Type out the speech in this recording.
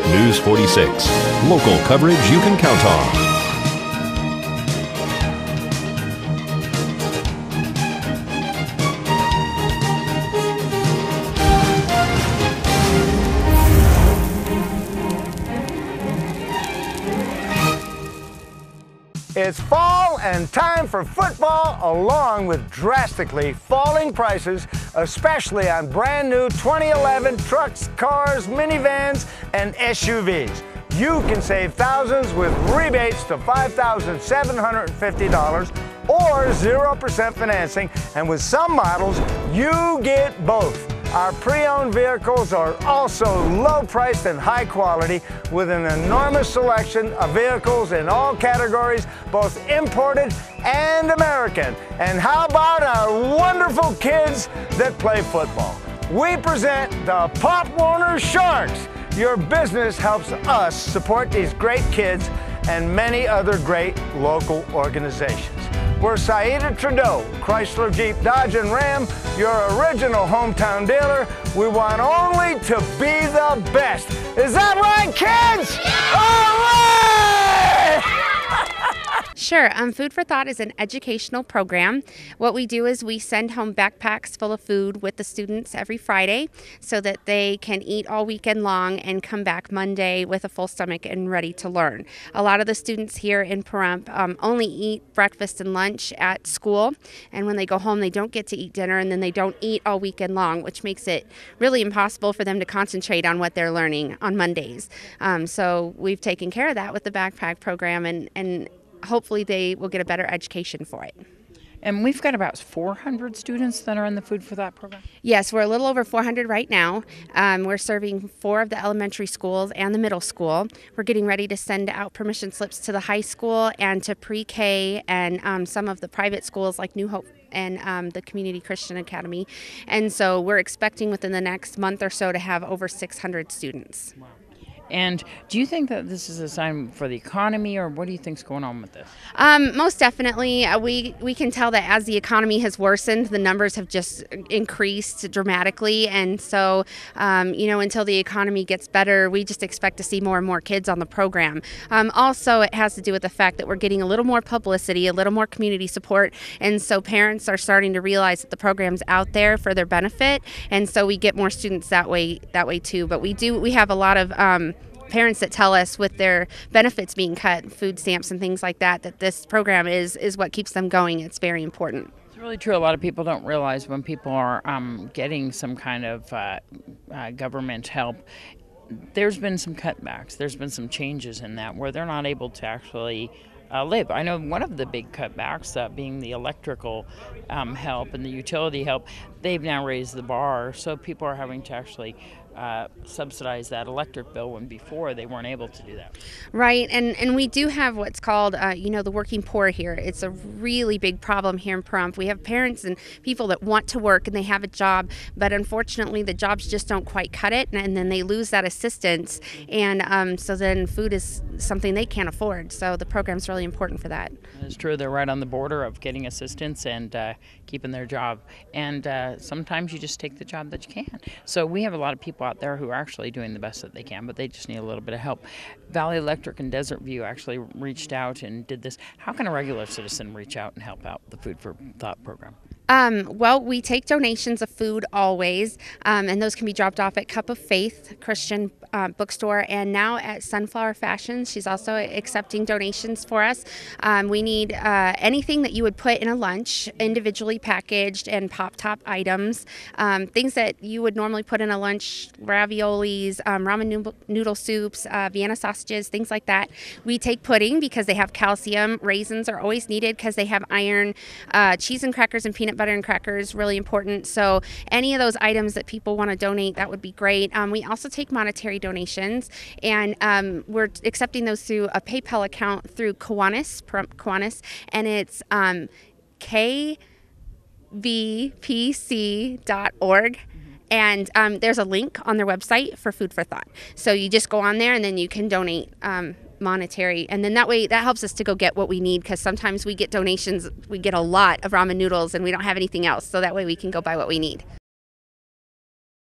News 46. Local coverage you can count on. It's fall and time for football, along with drastically falling prices, especially on brand new 2011 trucks, cars, minivans, and SUVs. You can save thousands with rebates to $5,750 or 0% financing, and with some models, you get both. Our pre-owned vehicles are also low-priced and high quality, with an enormous selection of vehicles in all categories, both imported and American. And how about our wonderful kids that play football? We present the Pop Warner Sharks. Your business helps us support these great kids and many other great local organizations. We're Saida Trudeau, Chrysler, Jeep, Dodge, and Ram, your original hometown dealer. We want only to be the best. Is that right, kids? All right! Sure. Food for Thought is an educational program. What we do is we send home backpacks full of food with the students every Friday so that they can eat all weekend long and come back Monday with a full stomach and ready to learn. A lot of the students here in Pahrump only eat breakfast and lunch at school, and when they go home they don't get to eat dinner, and then they don't eat all weekend long, which makes it really impossible for them to concentrate on what they're learning on Mondays. So we've taken care of that with the backpack program, and hopefully they will get a better education for it. And we've got about 400 students that are in the Food for Thought program? Yes, we're a little over 400 right now. We're serving 4 of the elementary schools and the middle school. We're getting ready to send out permission slips to the high school and to pre-K and some of the private schools like New Hope and the Community Christian Academy. And so we're expecting within the next month or so to have over 600 students. Wow. And do you think that this is a sign for the economy, or what do you think's going on with this? Most definitely. We can tell that as the economy has worsened, the numbers have just increased dramatically. And so, until the economy gets better, we just expect to see more and more kids on the program. Also, it has to do with the fact that we're getting a little more publicity, a little more community support. And so parents are starting to realize that the program's out there for their benefit. And so we get more students that way too. But we have a lot of parents that tell us with their benefits being cut, food stamps and things like that, that this program is what keeps them going. It's very important. It's really true. A lot of people don't realize when people are getting some kind of government help, there's been some cutbacks. There's been some changes in that where they're not able to actually live. I know one of the big cutbacks being the electrical help and the utility help. They've now raised the bar, so people are having to actually subsidize that electric bill when before they weren't able to do that. Right, and we do have what's called, the working poor here. It's a really big problem here in Pahrump. We have parents and people that want to work and they have a job, but unfortunately the jobs just don't quite cut it, and then they lose that assistance, and so then food is something they can't afford. So the program's really important for that. It's true. They're right on the border of getting assistance and keeping their job, and sometimes you just take the job that you can. So we have a lot of people out there who are actually doing the best that they can, but they just need a little bit of help. Valley Electric and Desert View actually reached out and did this. How can a regular citizen reach out and help out the Food for Thought program? Well, we take donations of food always, and those can be dropped off at Cup of Faith Christian bookstore, and now at Sunflower Fashions. She's also accepting donations for us. We need anything that you would put in a lunch, individually packaged and pop-top items, things that you would normally put in a lunch, raviolis, ramen noodle soups, Vienna sausages, things like that. We take pudding because they have calcium. Raisins are always needed because they have iron. Cheese and crackers and peanut butter and crackers, really important. So any of those items that people want to donate, that would be great. We also take monetary donations, and we're accepting those through a PayPal account through Kiwanis, and it's kvpc.org. And there's a link on their website for Food for Thought. So you just go on there and then you can donate monetary, and then that way that helps us to go get what we need, because sometimes we get donations, we get a lot of ramen noodles and we don't have anything else, so that way we can go buy what we need.